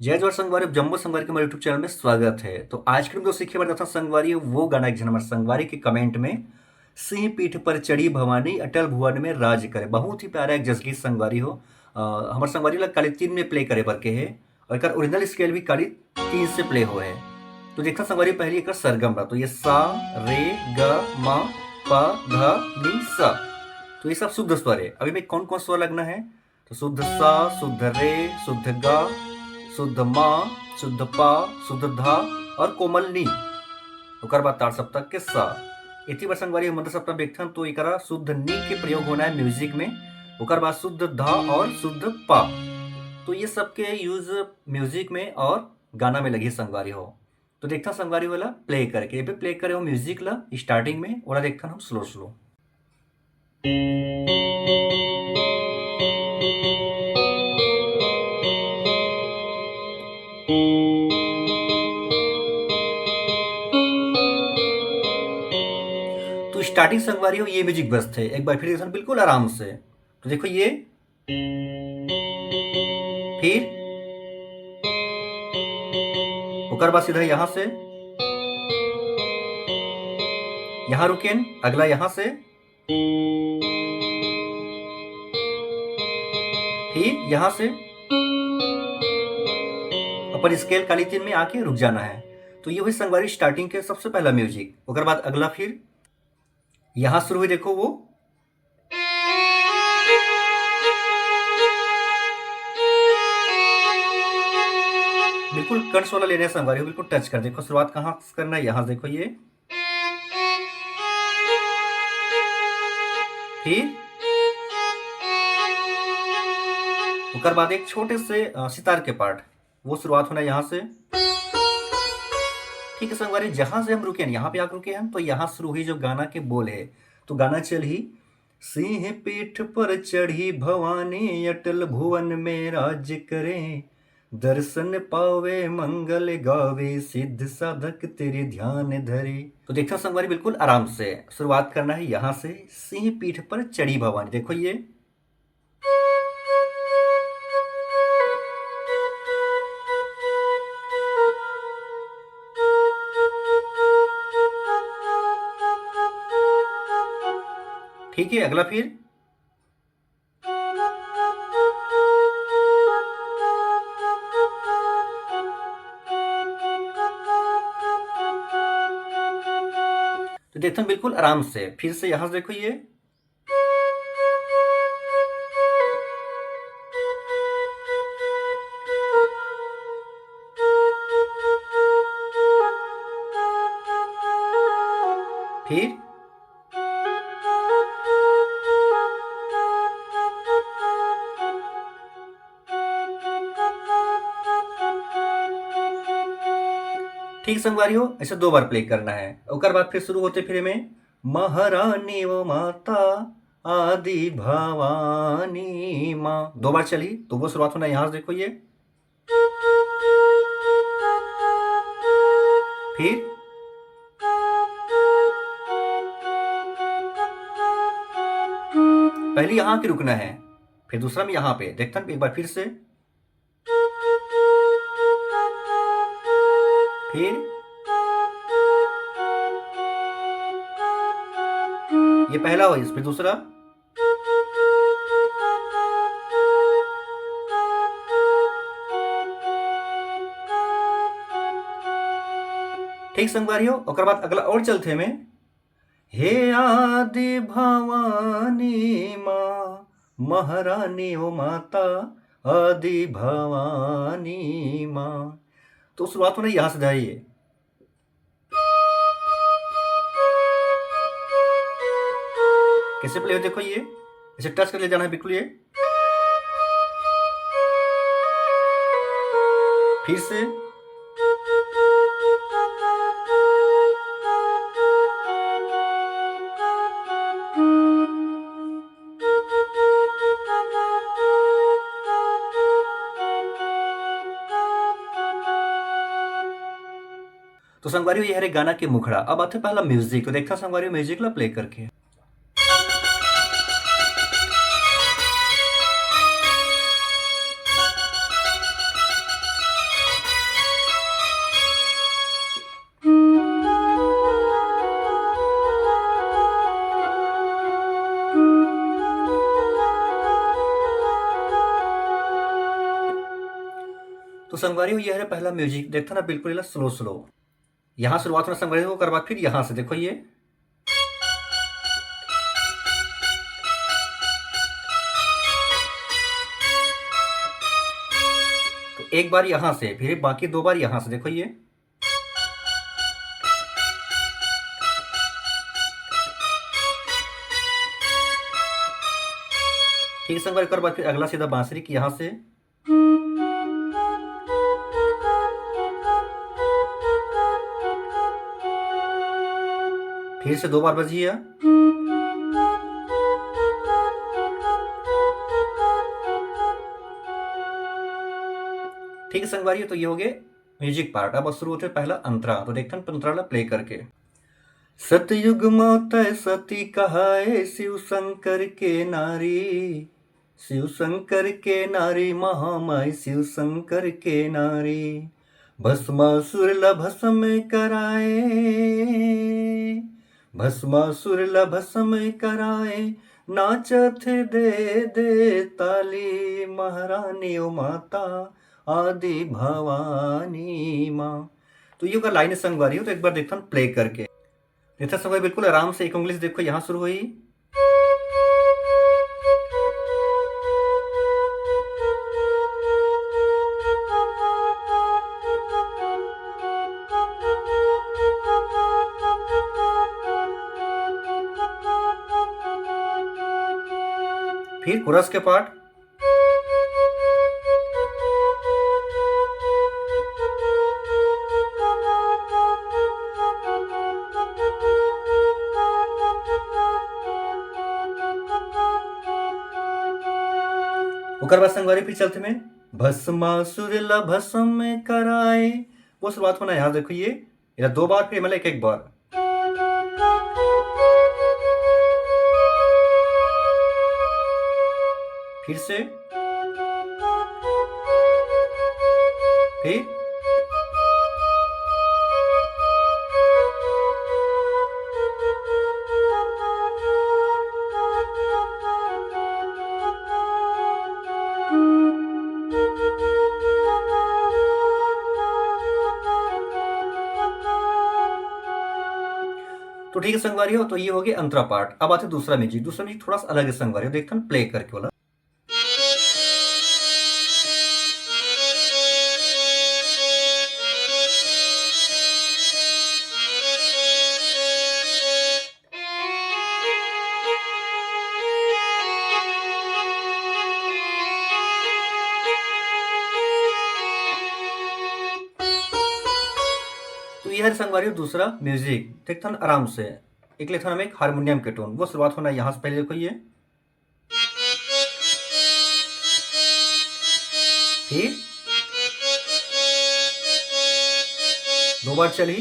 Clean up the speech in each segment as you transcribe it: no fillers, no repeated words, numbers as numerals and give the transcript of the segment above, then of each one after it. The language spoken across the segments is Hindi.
जय जोहार संगवारी, जम्बो संगवारी के हमारे यूट्यूब चैनल में स्वागत है। तो आज के जो सीखे बार दर्शन संगवारी वो गाना एक जन हमारे संगवारी के कमेंट में सिंह पीठ पर चढ़ी भवानी अटल भुवन में राज करे, बहुत ही प्यारा एक जसगीत संगवारी हो। हमारे संगवारी लग काली 3 में प्ले करे बरके है और एक ओरिजिनल स्केल भी काली 3 से प्ले हो है। तो देखा संगवारी पहली एक सरगम बा, तो ये सा रे ग म प ध नि सा, तो ये सब शुद्ध स्वर है। अभी में कौन कौन स्वर लगना है, तो शुद्ध सा, शुद्ध रे, शुद्ध ग, शुद्ध मा, शुद्ध पा, शुद्ध धा और कोमल नी, ओकर बाद तार सप्तक के सा। इति बार संगवारी मंत्र सप्तक देखथन तो एकरा शुद्ध नी के प्रयोग होना है म्यूजिक में, ओकर बाद शुद्ध धा और शुद्ध पा। तो ये सब के यूज म्यूजिक में और गाना में लगी संगवारी हो। तो देखता संगवारी वाला प्ले करके, ये पे प्ले करे हो म्यूजिक ला स्टार्टिंग में, और देखता हम स्लो स्लो। तो स्टार्टिंग संगवारी हो ये म्यूजिक बस थे, एक बार फिर देखो बिल्कुल आराम से। तो देखो ये, फिर ओकर बाद सीधा यहां से यहां रुकेन, अगला यहां से, फिर यहां से अपन स्केल काली 3 में आके रुक जाना है। तो ये हुई संगवारी स्टार्टिंग के सबसे पहला म्यूजिक। ओकर बाद अगला फिर यहां शुरू हुई, देखो वो बिल्कुल कर्स वाला लेने संगवारी हो, बिल्कुल टच कर, देखो शुरुआत कहां से करना है, यहां देखो ये, फिर ओकर बाद एक छोटे से सितार के पार्ट, वो शुरुआत होना है यहां से। ठीक है संगवारी, जहां से हम रुके यहाँ पे आकर रुके हम, तो यहाँ शुरू हुई जो गाना के बोल है। तो गाना चल ही, सिंह पीठ पर चढ़ी भवानी अटल भुवन में राज करे, दर्शन पावे मंगल गावे सिद्ध साधक तेरे ध्यान धरे। तो देखो संगवारी बिल्कुल आराम से शुरुआत करना है यहां से, सिंह पीठ पर चढ़ी भवानी, देखो ये, ठीक है। अगला फिर तो देखते हैं बिल्कुल आराम से, फिर से यहां से देखो ये, फिर ठीक संगवारी हो, ऐसे 2 बार प्ले करना है। ओकर बाद फिर शुरू होते फिर में महारानी वो माता आदि भवानी माँ, 2 बार चली, तो वो शुरुआत होना यहां से, देखो ये, फिर पहले यहां के रुकना है, फिर दूसरा में यहां पे देखता एक बार फिर से, फिर ये पहला हो, फिर दूसरा। ठीक संगवारियों, ओकर बाद अगला और चलते में। हे आदि भवानी माँ, महारानी ओ माता, आदि भवानी माँ। तो शुरुआत होना यहां से जाइए। कैसे प्ले हो देखो, ये ऐसे टच कर ले जाना है बिल्कुल। ये फिर से। तो संगवारियों ये है गाना के मुखड़ा। अब आते पहला म्यूजिक, तो देखता संगवारियों म्यूजिक ला प्ले करके। तो संगवारियों ये है पहला म्यूजिक, देखता ना बिल्कुल स्लो स्लो। यहां शुरुआत में संगवारियों को करवा, फिर यहां से देखो ये। तो एक बार यहां से, फिर बाकी दो बार यहां से देखो ये। ठीक संगवारी कर बाद फिर अगला सीधा बांसुरी की यहां से। फिर से दो बार बजिए। ठीक है संगवारी, तो ये हो गए म्यूजिक पार्ट। अब शुरू होते पहला अंतरा, तो देखते हैं अंतरा प्ले करके। सतयुग माता सती कहाए, शिव शंकर के नारी, शिव शंकर के नारी महामाई, शिव शंकर के नारी। भस्मासुर ला भस्म कराए, भस्मासुर ला भस्म कराए, नाचत दे दे ताली, महारानी ओ माता, आदि भवानी माँ। तो ये अगर लाइन संगवारी हो तो एक बार देखता हूँ प्ले करके। देखता संगवारी बिल्कुल आराम से, एक उंगली से देखो यहाँ शुरू हुई। फिर कोरस के पार्ट। ओकर बाद संगवारी फिर चलते में भस्मासुर ला भस्म कराए, वो शुरुआत होना यहाँ देखो ये दो बार, फिर मतलब एक एक बार। फिर से, फिर तो ठीक है संगवारी हो, तो ये हो गया अंतरा पार्ट। अब आते दूसरा म्यूजिक। दूसरा म्यूजिक थोड़ा सा अलग है संगवारी हो, देखते हैं प्ले करके वाला। तो ये है संगवारी हो दूसरा म्यूजिक, देखते हैं आराम से। एक लेते हैं एक हारमोनियम के टोन, वो शुरुआत होना यहाँ से पहले देखो ये। फिर दो बार चली।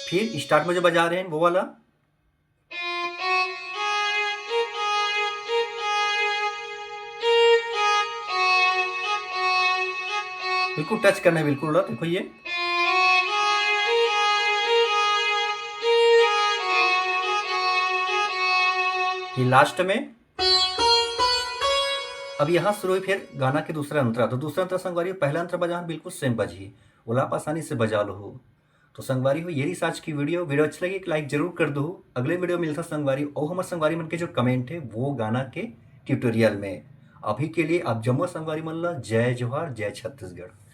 फिर स्टार्ट में जो बजा रहे हैं वो वाला। बिल्कुल टच करना है, बिल्कुल उड़ा, देखो ये। ये लास्ट में। अब यहाँ शुरू हुई फिर गाना के दूसरा अंतरा, तो दूसरा अंतरा संगवारी पहला अंतरा बजा बिल्कुल सेम बजी, बोला आप आसानी से बजा लो। तो संगवारी हो, ये रही आज की वीडियो अच्छी लगी एक लाइक जरूर कर दो। अगले वीडियो मिलता संगवारी और हमारे संगवारी मन के जो कमेंट है वो गाना के ट्यूटोरियल में। अभी के लिए आप जम्मू संगवारी मन ला जय जोहार, जय छत्तीसगढ़।